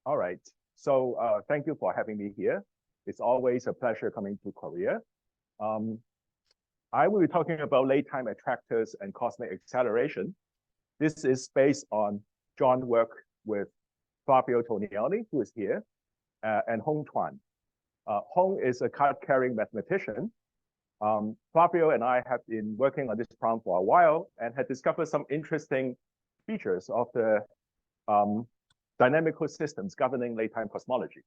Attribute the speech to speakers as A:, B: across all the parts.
A: All right. So thank you for having me here. It's always a pleasure coming to Korea. I will be talking about late-time attractors and cosmic acceleration. This is based on John's work with Fabio Tonioli, who is here, and Hong Chuan. Hong is a card-carrying mathematician. Fabio and I have been working on this problem for a while and had discovered some interesting features of the dynamical systems governing late-time cosmology.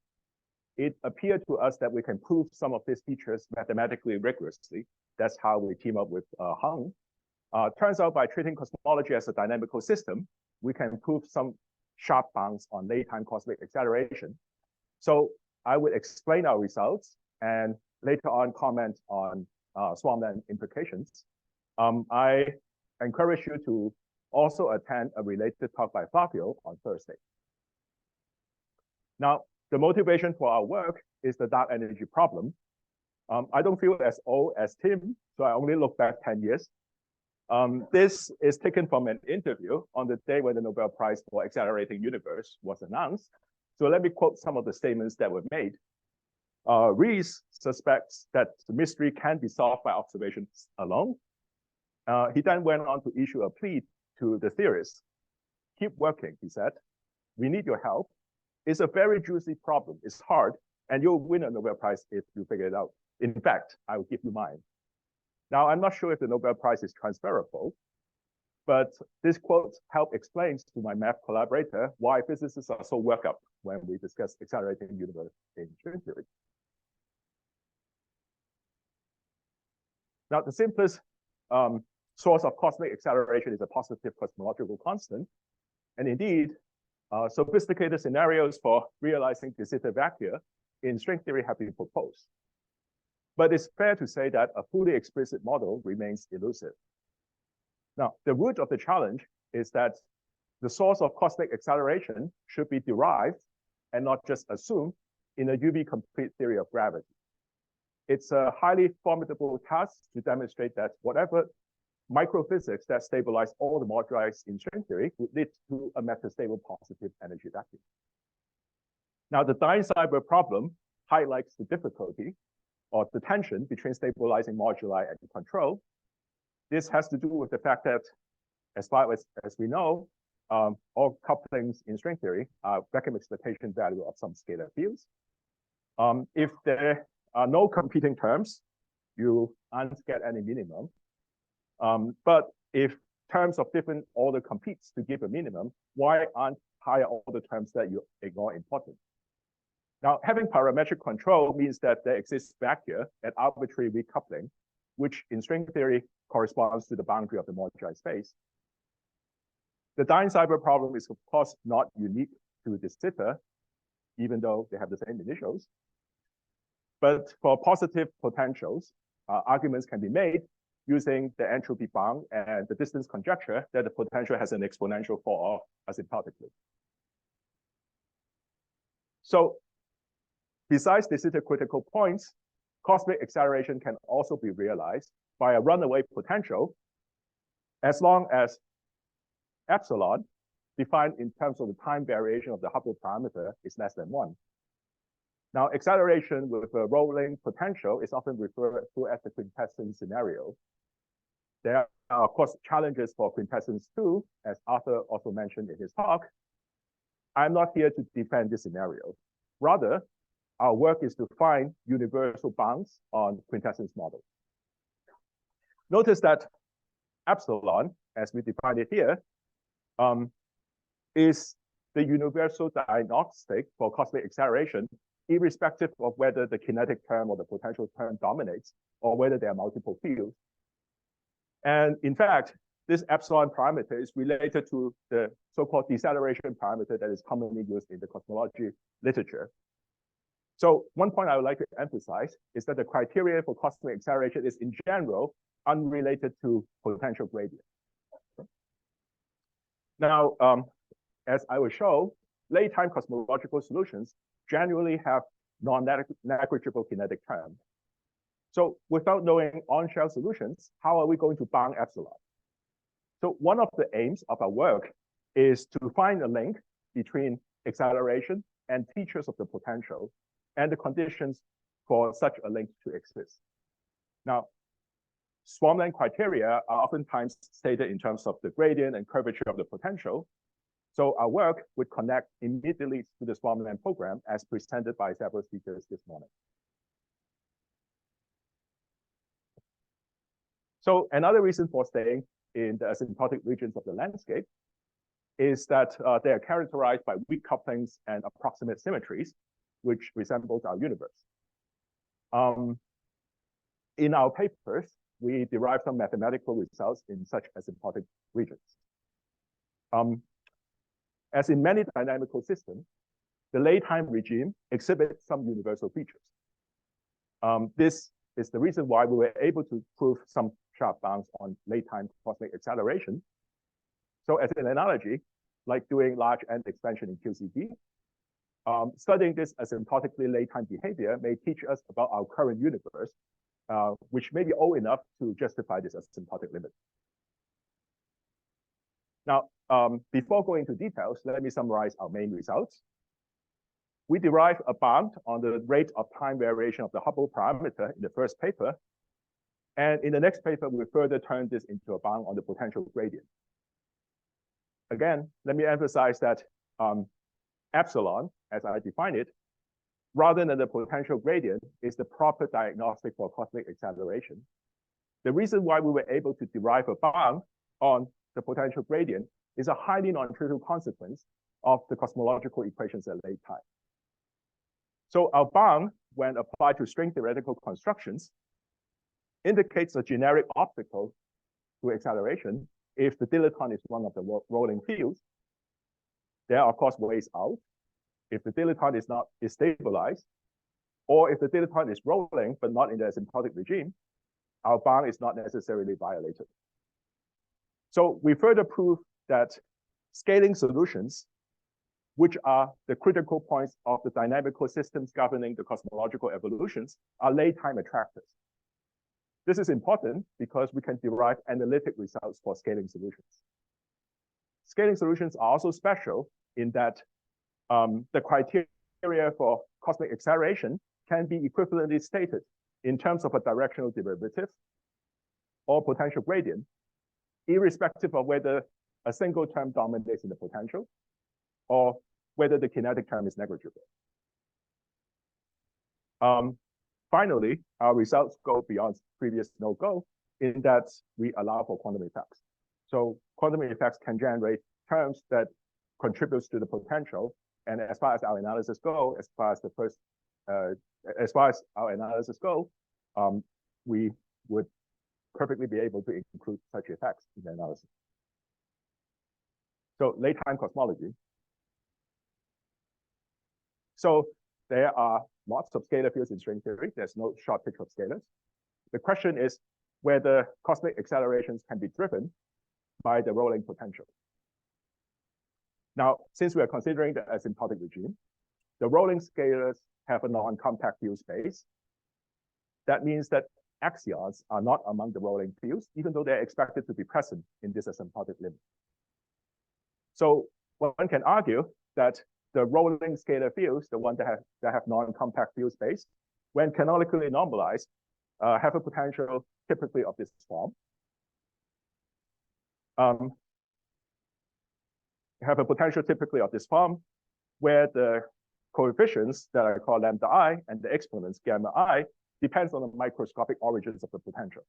A: It appeared to us that we can prove some of these features mathematically rigorously. That's how we team up with Hong. Turns out by treating cosmology as a dynamical system, we can prove some sharp bounds on late-time cosmic acceleration. So I will explain our results and later on comment on swarmland implications. I encourage you to also attend a related talk by Fabio on Thursday. Now, the motivation for our work is the dark energy problem. I don't feel as old as Tim, so I only look back 10 years. This is taken from an interview on the day when the Nobel Prize for Accelerating Universe was announced. So let me quote some of the statements that were made. Rees suspects that the mystery can be solved by observations alone. He then went on to issue a plea to the theorists. Keep working, he said. We need your help. It's a very juicy problem. It's hard, and you'll win a Nobel Prize if you figure it out. In fact, I will give you mine. Now, I'm not sure if the Nobel Prize is transferable, but this quote helped explain to my math collaborator why physicists are so worked up when we discuss accelerating universe in string theory. Now, the simplest source of cosmic acceleration is a positive cosmological constant. And indeed, sophisticated scenarios for realizing de Sitter vacua in string theory have been proposed. But it's fair to say that a fully explicit model remains elusive. Now, the root of the challenge is that the source of cosmic acceleration should be derived and not just assumed in a UV complete theory of gravity. It's a highly formidable task to demonstrate that whatever microphysics that stabilize all the moduli in string theory would lead to a metastable positive energy vacuum. Now, the Dine-Seiberg problem highlights the difficulty or the tension between stabilizing moduli and control. This has to do with the fact that, as far as we know, all couplings in string theory are vacuum expectation value of some scalar fields. If there are no competing terms, you aren't get any minimum. But if terms of different order competes to give a minimum, why aren't higher order terms that you ignore important? Now, having parametric control means that there exists vacua at arbitrary recoupling, which in string theory corresponds to the boundary of the moduli space. The Dine-Seiberg problem is, of course, not unique to de Sitter, even though they have the same initials. But for positive potentials, arguments can be made using the entropy bound and the distance conjecture that the potential has an exponential fall off asymptotically. So besides de Sitter critical points, cosmic acceleration can also be realized by a runaway potential as long as epsilon, defined in terms of the time variation of the Hubble parameter, is less than 1. Now, acceleration with a rolling potential is often referred to as the quintessence scenario. There are, of course, challenges for quintessence too, as Arthur also mentioned in his talk. I'm not here to defend this scenario. Rather, our work is to find universal bounds on quintessence models. Notice that epsilon, as we define it here, is the universal diagnostic for cosmic acceleration, irrespective of whether the kinetic term or the potential term dominates, or whether there are multiple fields. And in fact, this epsilon parameter is related to the so-called deceleration parameter that is commonly used in the cosmology literature. So one point I would like to emphasize is that the criteria for cosmic acceleration is in general unrelated to potential gradient. Now, as I will show, late-time cosmological solutions generally have non-negligible kinetic terms. So without knowing on-shell solutions, how are we going to bound epsilon? So one of the aims of our work is to find a link between acceleration and features of the potential and the conditions for such a link to exist. Now, swarmland criteria are oftentimes stated in terms of the gradient and curvature of the potential. So our work would connect immediately to the swarmland program as presented by several speakers this morning. So another reason for staying in the asymptotic regions of the landscape is that they are characterized by weak couplings and approximate symmetries, which resembles our universe. In our papers, we derive some mathematical results in such asymptotic regions. As in many dynamical systems, the late time regime exhibits some universal features. This is the reason why we were able to prove some sharp bounds on late time cosmic acceleration. So as an analogy, like doing large N expansion in QCD, studying this asymptotically late time behavior may teach us about our current universe, which may be old enough to justify this asymptotic limit. Now, before going into details, let me summarize our main results. We derive a bound on the rate of time variation of the Hubble parameter in the first paper. And in the next paper, we further turn this into a bound on the potential gradient. Again, let me emphasize that epsilon, as I define it, rather than the potential gradient, is the proper diagnostic for cosmic acceleration. The reason why we were able to derive a bound on the potential gradient is a highly non-trivial consequence of the cosmological equations at late time. So our bound, when applied to string theoretical constructions, indicates a generic obstacle to acceleration if the dilettone is one of the rolling fields. There are, of course, ways out. If the dilettone is stabilized, or if the dilettone is rolling but not in the asymptotic regime, our bound is not necessarily violated. So we further prove that scaling solutions, which are the critical points of the dynamical systems governing the cosmological evolutions, are late time attractors. This is important because we can derive analytic results for scaling solutions. Scaling solutions are also special in that the criteria for cosmic acceleration can be equivalently stated in terms of a directional derivative or potential gradient, irrespective of whether a single term dominates in the potential or whether the kinetic term is negligible. Finally, our results go beyond previous no-go in that we allow for quantum effects. So quantum effects can generate terms that contributes to the potential. And as far as our analysis go, as far as our analysis go, we would perfectly be able to include such effects in the analysis. So late time cosmology. So there are lots of scalar fields in string theory. There's no short picture of scalars. The question is whether cosmic accelerations can be driven by the rolling potential. Now, since we are considering the asymptotic regime, the rolling scalars have a non-compact field space. That means that axions are not among the rolling fields, even though they're expected to be present in this asymptotic limit. So one can argue that the rolling scalar fields, the ones that have non-compact field space, when canonically normalized, have a potential typically of this form. Have a potential typically of this form, where the coefficients that I call lambda I and the exponents gamma I depends on the microscopic origins of the potential.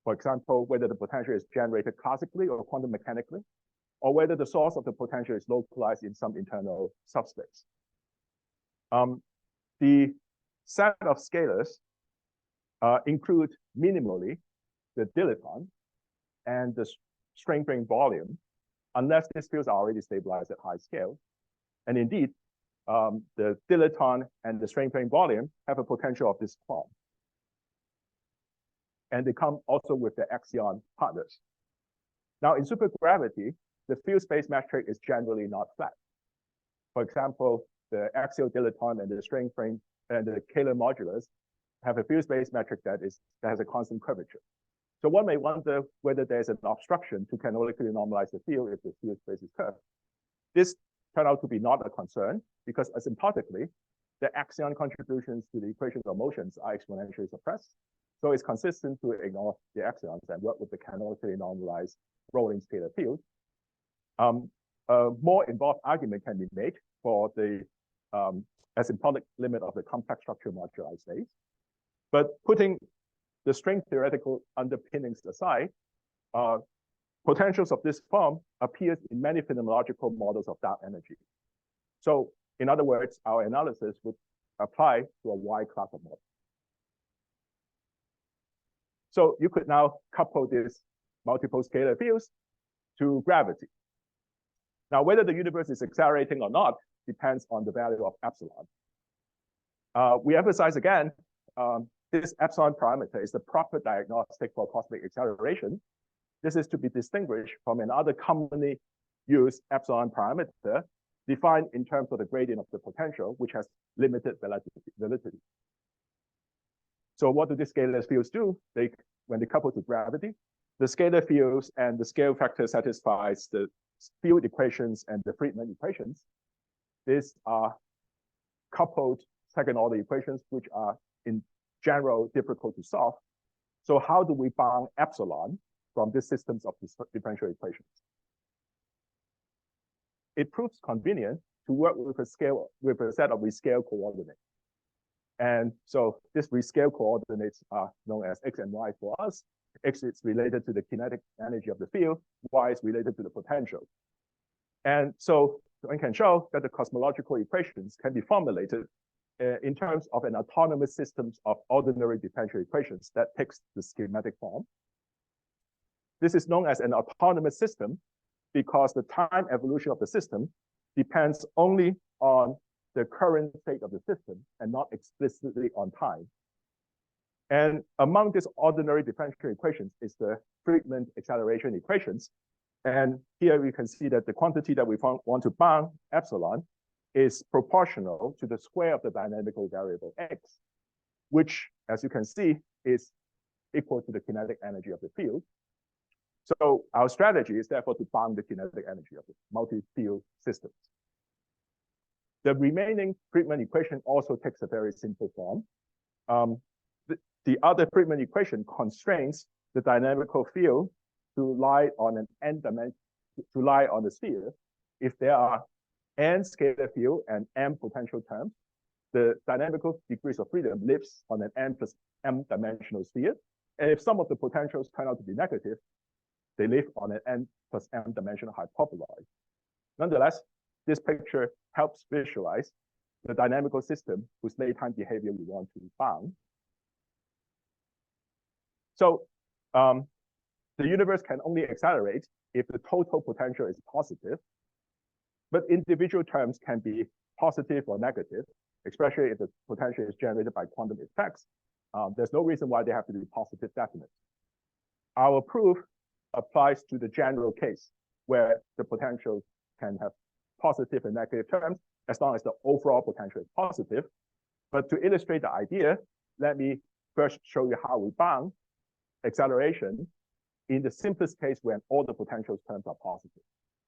A: For example, whether the potential is generated classically or quantum mechanically, or whether the source of the potential is localized in some internal subspace. The set of scalars include minimally the dilettone and the string frame volume, unless these fields are already stabilized at high scale. And indeed, the dilettone and the string frame volume have a potential of this form. And they come also with the axion partners. Now, in supergravity, the field space metric is generally not flat. For example, the axial dilettone and the string frame and the Kähler modulus have a field space metric that has a constant curvature. So one may wonder whether there's an obstruction to canonically normalize the field if the field space is curved. This turn out to be not a concern because asymptotically, the axion contributions to the equations of motions are exponentially suppressed. So it's consistent to ignore the axions and work with the canonically normalized rolling scalar field. A more involved argument can be made for the asymptotic limit of the complex structure moduli space. But putting the string theoretical underpinnings aside, potentials of this form appears in many phenomenological models of dark energy. So in other words, our analysis would apply to a wide class of models. So you could now couple these multiple scalar fields to gravity. Now, whether the universe is accelerating or not depends on the value of epsilon. We emphasize again, this epsilon parameter is the proper diagnostic for cosmic acceleration. This is to be distinguished from another commonly used epsilon parameter defined in terms of the gradient of the potential, which has limited validity. So what do these scalar fields do? When they couple to gravity, the scalar fields and the scale factor satisfies the field equations and the Friedmann equations. These are coupled second-order equations, which are in general difficult to solve. So how do we bound epsilon from these systems of differential equations? It proves convenient to work with a set of rescale coordinates. And so these rescale coordinates are known as x and y for us. X is related to the kinetic energy of the field, y is related to the potential. And so one can show that the cosmological equations can be formulated in terms of an autonomous system of ordinary differential equations that takes the schematic form. This is known as an autonomous system because the time evolution of the system depends only on the current state of the system and not explicitly on time. And among these ordinary differential equations is the Friedmann acceleration equations. And here we can see that the quantity that we want to bound, epsilon, is proportional to the square of the dynamical variable x, which, as you can see, is equal to the kinetic energy of the field. So our strategy is therefore to bound the kinetic energy of the multi-field systems. The remaining Friedmann equation also takes a very simple form. The other Friedmann equation constrains the dynamical field to lie on an n dimension, to lie on the sphere. If there are n scalar field and m potential terms, the dynamical degrees of freedom lives on an n plus m dimensional sphere. And if some of the potentials turn out to be negative, they live on an n plus m dimensional hyperboloid. Nonetheless, this picture helps visualize the dynamical system whose late-time behavior we want to bound. So the universe can only accelerate if the total potential is positive, but individual terms can be positive or negative, especially if the potential is generated by quantum effects. There's no reason why they have to be positive definite. Our proof applies to the general case where the potential can have positive and negative terms as long as the overall potential is positive. But to illustrate the idea, let me first show you how we bound acceleration in the simplest case when all the potential terms are positive.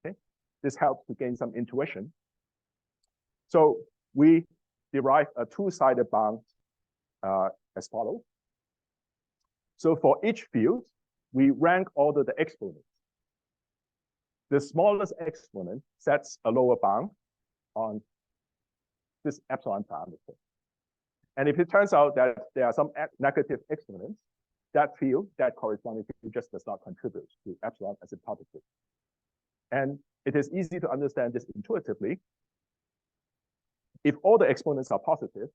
A: Okay? This helps to gain some intuition. So we derive a two-sided bound as follows. So for each field, we rank order the exponents. The smallest exponent sets a lower bound on this epsilon parameter. And if it turns out that there are some negative exponents, that field, that corresponding field just does not contribute to epsilon asymptotically. And it is easy to understand this intuitively. If all the exponents are positive,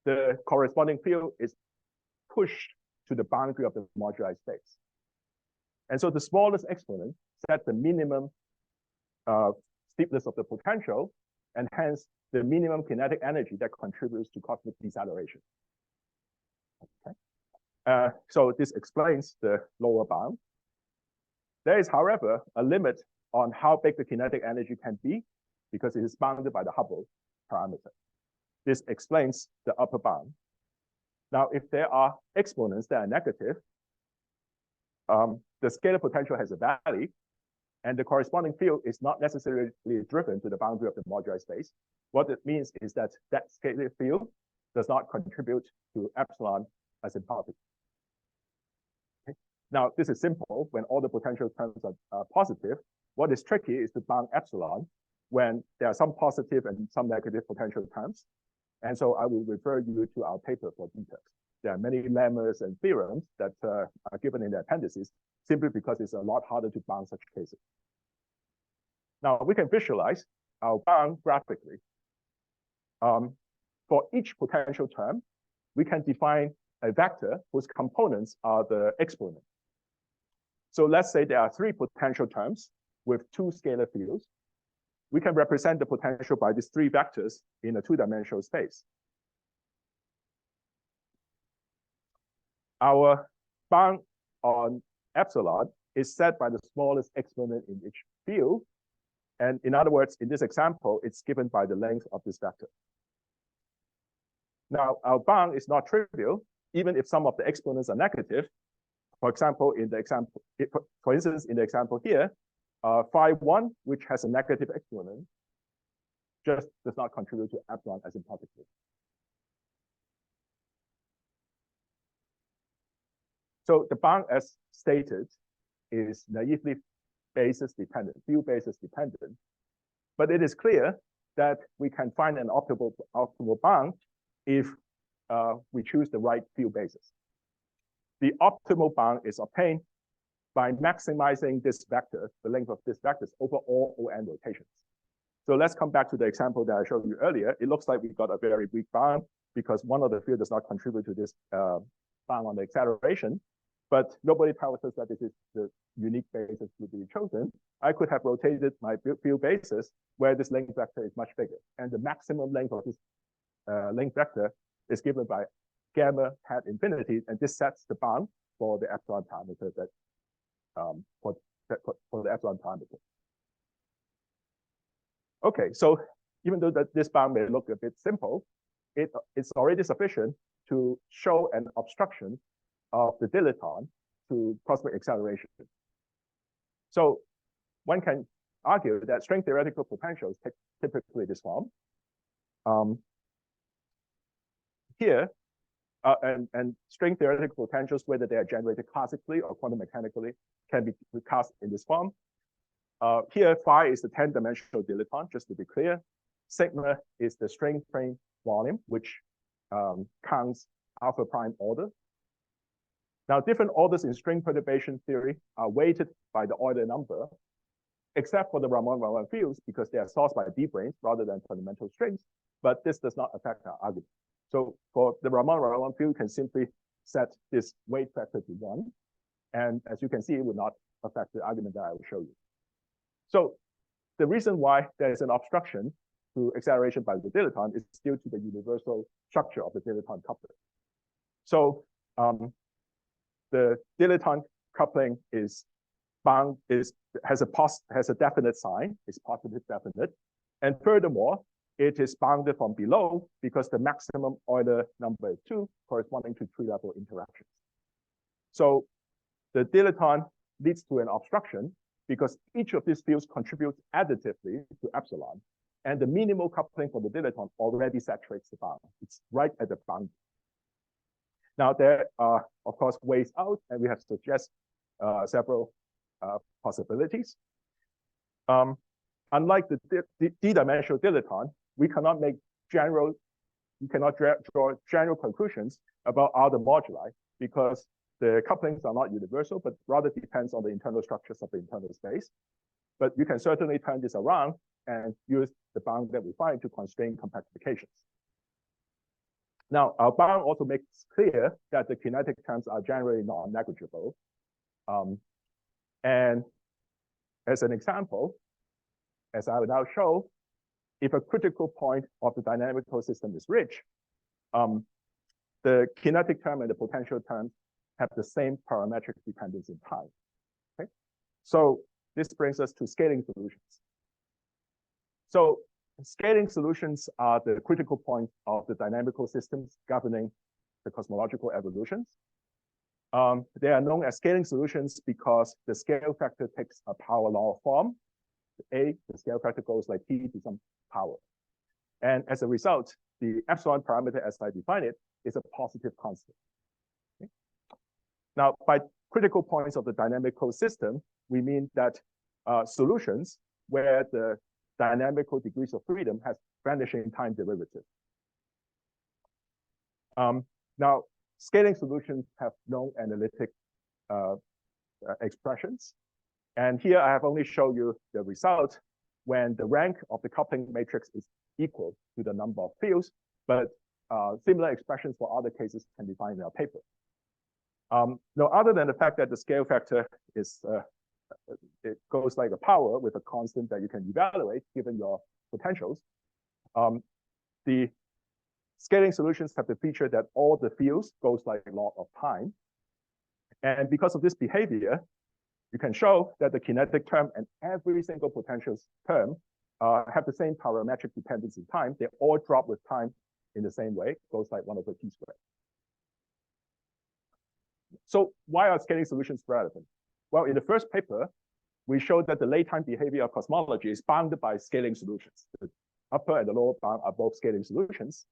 A: the corresponding field is pushed to the boundary of the moduli space. And so the smallest exponent sets the minimum steepness of the potential, and hence the minimum kinetic energy that contributes to cosmic deceleration. Okay. So this explains the lower bound. There is, however, a limit on how big the kinetic energy can be because it is bounded by the Hubble parameter. This explains the upper bound. Now, if there are exponents that are negative, the scalar potential has a value, and the corresponding field is not necessarily driven to the boundary of the moduli space. What it means is that that scalar field does not contribute to epsilon asymptotic. Okay. Now, this is simple when all the potential terms are positive. What is tricky is to bound epsilon when there are some positive and some negative potential terms. And so I will refer you to our paper for details. There are many lemmas and theorems that are given in the appendices simply because it's a lot harder to bound such cases. Now, we can visualize our bound graphically. For each potential term, we can define a vector whose components are the exponents. So let's say there are 3 potential terms with 2 scalar fields. We can represent the potential by these 3 vectors in a 2-dimensional space. Our bound on epsilon is set by the smallest exponent in each field. And in other words, in this example, it's given by the length of this vector. Now, our bound is not trivial, even if some of the exponents are negative. For example, for instance, in the example here, phi 1, which has a negative exponent, just does not contribute to epsilon asymptotically. So the bound, as stated, is naively basis dependent, field basis dependent. But it is clear that we can find an optimal bound if we choose the right field basis. The optimal bound is obtained by maximizing this vector, the length of this vector, over all ON rotations. So let's come back to the example that I showed you earlier. It looks like we got a very weak bound because one of the field does not contribute to this bound on the acceleration. But nobody tells us that this is the unique basis to be chosen. I could have rotated my field basis where this length vector is much bigger. And the maximum length of this length vector is given by gamma hat infinity. And this sets the bound for the epsilon parameter that for the epsilon parameter. Okay, so even though this bound may look a bit simple, it's already sufficient to show an obstruction of the dilaton to cosmic acceleration. So one can argue that string theoretical potentials take typically this form. Here, and string theoretical potentials, whether they are generated classically or quantum mechanically, can be recast in this form. Here, phi is the 10-dimensional dilaton, just to be clear. Sigma is the string frame volume, which counts alpha prime order. Now, different orders in string perturbation theory are weighted by the Euler number, except for the Ramon-Valin fields, because they are sourced by D-branes rather than fundamental strings, but this does not affect our argument. So for the Ramon-Valin field, you can simply set this weight factor to 1. And as you can see, it would not affect the argument that I will show you. So the reason why there is an obstruction to acceleration by the dilaton is due to the universal structure of the dilaton coupling. So the dilaton coupling is bound, has a definite sign, is positive definite. And furthermore, it is bounded from below because the maximum Euler number is 2, corresponding to 3-level interactions. So the dilaton leads to an obstruction because each of these fields contributes additively to epsilon. And the minimal coupling for the dilaton already saturates the bound. It's right at the bound. Now, there are, of course, ways out, and we have suggested several possibilities. Unlike the D-dimensional dilaton, we cannot draw general conclusions about other moduli because the couplings are not universal, but rather depends on the internal structures of the internal space. But you can certainly turn this around and use the bound that we find to constrain compactifications. Now, our bound also makes clear that the kinetic terms are generally non-negligible. And as an example, as I will now show, if a critical point of the dynamical system is rich, the kinetic term and the potential term have the same parametric dependence in time. Okay? So this brings us to scaling solutions. So scaling solutions are the critical point of the dynamical systems governing the cosmological evolutions. They are known as scaling solutions because the scale factor takes a power law form. A, the scale factor goes like T to some power. And as a result, the epsilon parameter as I define it is a positive constant. Okay? Now, by critical points of the dynamic code system, we mean that solutions where the dynamical degrees of freedom has vanishing time derivative. Now, scaling solutions have known analytic expressions. And here I have only shown you the result when the rank of the coupling matrix is equal to the number of fields, but similar expressions for other cases can be found in our paper. Now, other than the fact that the scale factor is, it goes like a power with a constant that you can evaluate given your potentials, the scaling solutions have the feature that all the fields goes like log of time. And because of this behavior, you can show that the kinetic term and every single potential term have the same parametric dependence in time. They all drop with time in the same way. It goes like 1 over t squared. So why are scaling solutions relevant? Well, in the first paper, we showed that the late time behavior of cosmology is bounded by scaling solutions. The upper and the lower bound are both scaling solutions.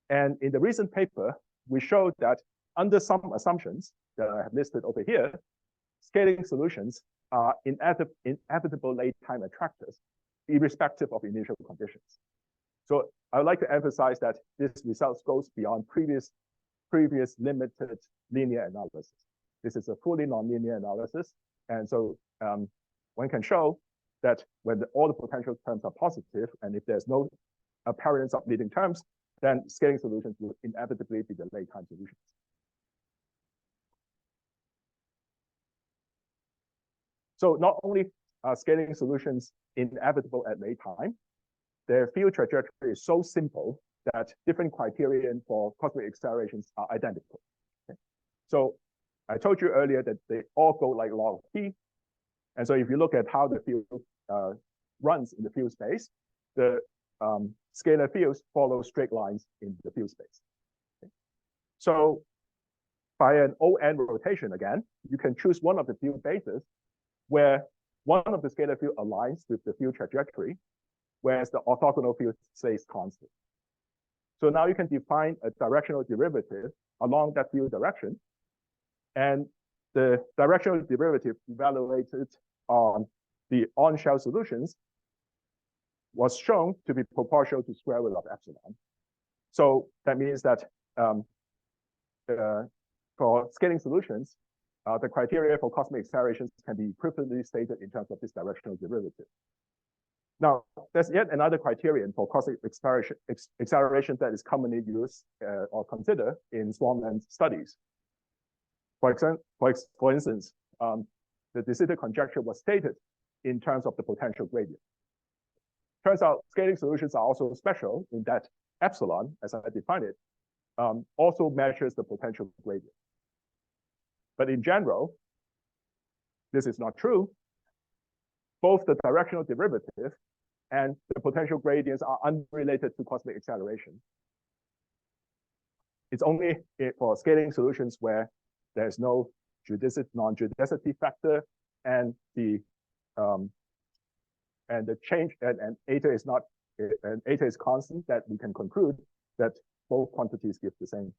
A: And in the recent paper, we showed that under some assumptions that I have listed over here, scaling solutions are inevitable late time attractors, irrespective of initial conditions. So I would like to emphasize that this result goes beyond previous limited linear analysis. This is a fully nonlinear analysis. And so one can show that when all the potential terms are positive, and if there's no appearance of leading terms, then scaling solutions will inevitably be the late time solutions. So not only are scaling solutions inevitable at late time, their field trajectory is so simple that different criterion for cosmic accelerations are identical. Okay? So I told you earlier that they all go like log of t. And so if you look at how the field runs in the field space, the scalar fields follow straight lines in the field space. Okay? So by an ON rotation again, you can choose one of the field bases where one of the scalar field aligns with the field trajectory, whereas the orthogonal field stays constant. So now you can define a directional derivative along that field direction. And the directional derivative evaluated on the on-shell solutions was shown to be proportional to square root of epsilon. So that means that for scaling solutions, the criteria for cosmic accelerations can be equivalently stated in terms of this directional derivative. Now, there's yet another criterion for cosmic acceleration that is commonly used or considered in swarmland studies. For instance, the de Sitter conjecture was stated in terms of the potential gradient. Turns out scaling solutions are also special in that epsilon, as I defined it, also measures the potential gradient. But in general, this is not true. Both the directional derivative and the potential gradients are unrelated to cosmic acceleration. It's only for scaling solutions where there's no non-judicity factor and the change and eta is not and eta is constant that we can conclude that both quantities give the same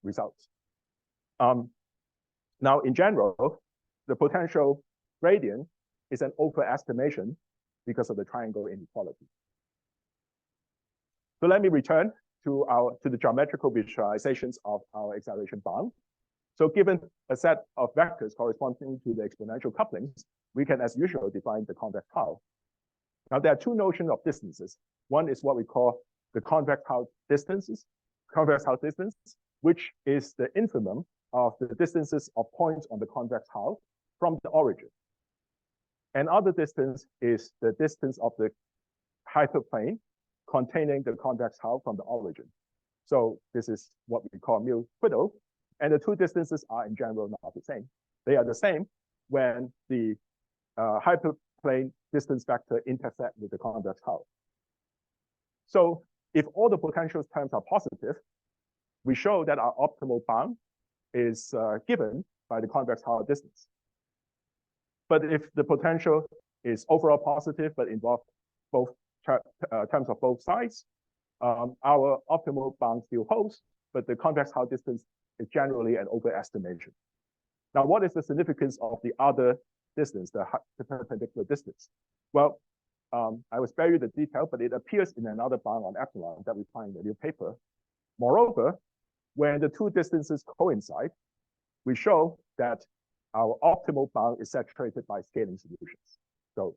A: results. Now, in general, the potential gradient is an overestimation because of the triangle inequality. So let me return to the geometrical visualizations of our acceleration bound. So given a set of vectors corresponding to the exponential couplings, we can, as usual, define the convex hull. Now, there are two notions of distances. One is what we call the convex hull distance, which is the infimum of the distances of points on the convex hull from the origin. Another distance is the distance of the hyperplane containing the convex hull from the origin. So this is what we call mu twiddle. And the two distances are in general not the same. They are the same when the hyperplane distance vector intersect with the convex hull. So if all the potential terms are positive, we show that our optimal bound is given by the convex Howard distance. But if the potential is overall positive but involves both terms of both sides, our optimal bound still holds, but the convex Howard distance is generally an overestimation. Now, what is the significance of the other distance, the perpendicular distance? Well, I will spare you the detail, but it appears in another bound on epsilon that we find in the new paper. Moreover, when the two distances coincide, we show that our optimal bound is saturated by scaling solutions. So,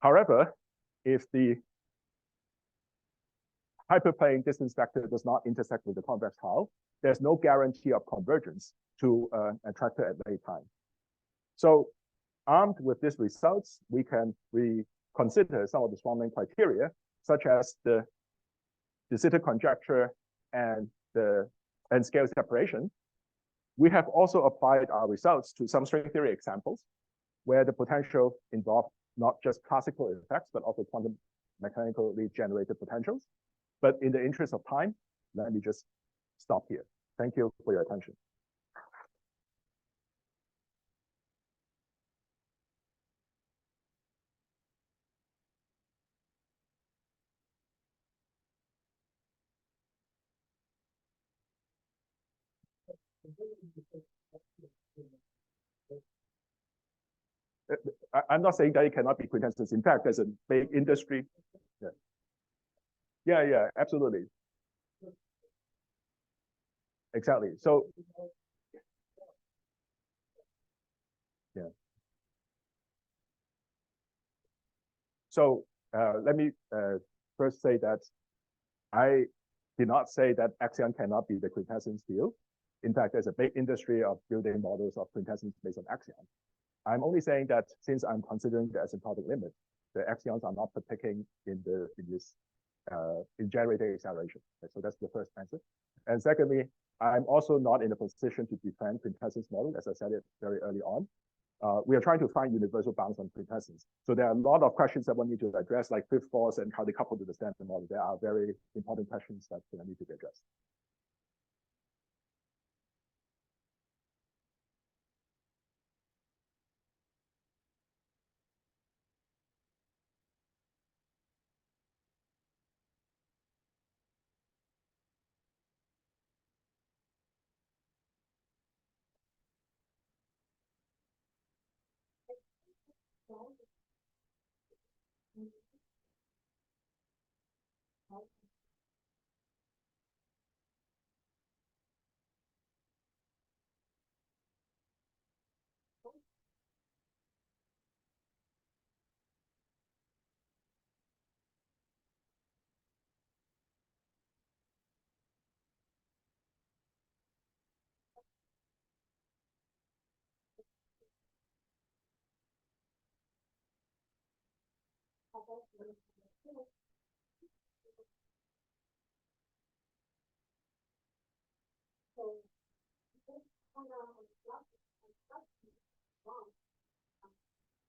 A: however, if the hyperplane distance vector does not intersect with the convex Howard, there's no guarantee of convergence to an attractor at late time. So, armed with these results, we consider some of the Swanman criteria, such as the de Sitter conjecture and scale separation. We have also applied our results to some string theory examples where the potential involved not just classical effects, but also quantum mechanically generated potentials. But in the interest of time, let me just stop here. Thank you for your attention. I'm not saying that it cannot be quintessence. In fact, there's a big industry. Yeah, absolutely. Exactly. So, yeah. So let me first say that I did not say that axion cannot be the quintessence field. In fact, there's a big industry of building models of quintessence based on axion. I'm only saying that since I'm considering the asymptotic limit, the axions are not partaking in generating acceleration. Okay, so that's the first answer. And secondly, I'm also not in a position to defend quintessence model, as I said it very early on. We are trying to find universal bounds on quintessence. So there are a lot of questions that one need to address, like fifth force and how they couple to the standard model. There are very important questions that need to be addressed.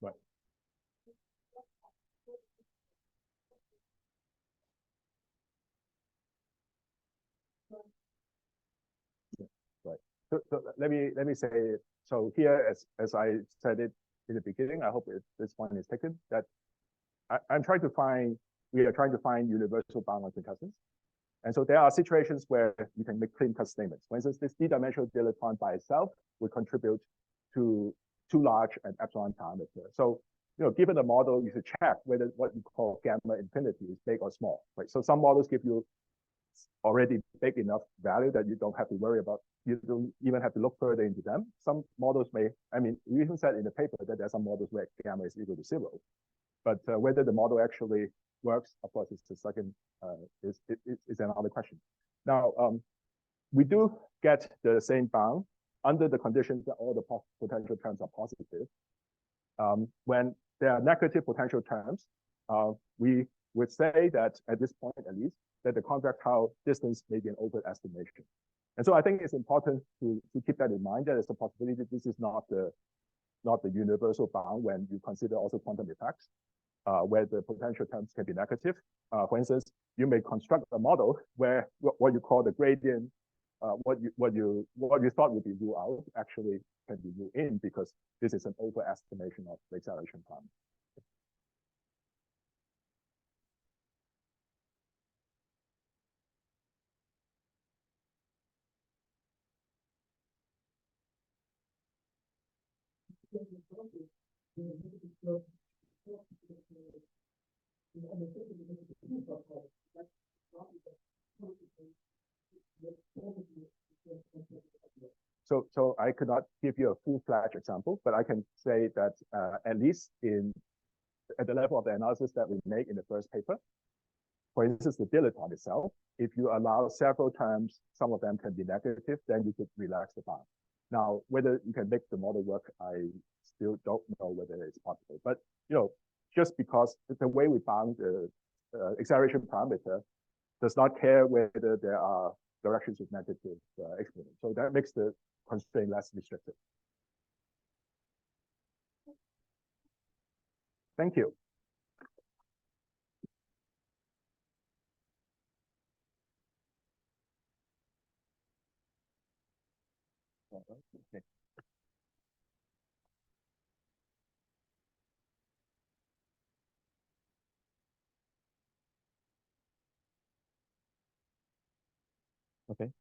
A: Right. Right. So let me say, so here, as I said it in the beginning, I hope this point is taken, that I'm trying to find, we are trying to find universal bound on quintessence. And so there are situations where you can make clean cut statements. For instance, this d-dimensional dilettante by itself would contribute to too large an epsilon diameter. So, given the model, you should check whether what you call gamma infinity is big or small, right? So some models give you already big enough value that you don't have to worry about, you don't even have to look further into them. Some models may, we even said in the paper that there are some models where gamma is equal to 0. But whether the model actually works, of course, is the second, is another question. Now, we do get the same bound under the conditions that all the potential terms are positive. When there are negative potential terms, we would say that at this point, at least, that the convex Howard distance may be an overestimation. And so I think it's important to keep that in mind. That there's a possibility that this is not the universal bound when you consider also quantum effects. where the potential terms can be negative. For instance, you may construct a model where what you call the gradient, what you thought would be ruled out actually can be ruled in because this is an overestimation of the acceleration time. So I could not give you a full-fledged example, but I can say that at least at the level of the analysis that we make in the first paper, for instance, the dilettante itself, if you allow several terms, some of them can be negative, then you could relax the bound. Now, whether you can make the model work, I still don't know whether it's possible. But just because the way we bound the acceleration parameter does not care whether there are directions with negative exponents. So that makes the constraint less restrictive. Thank you. Okay. Okay.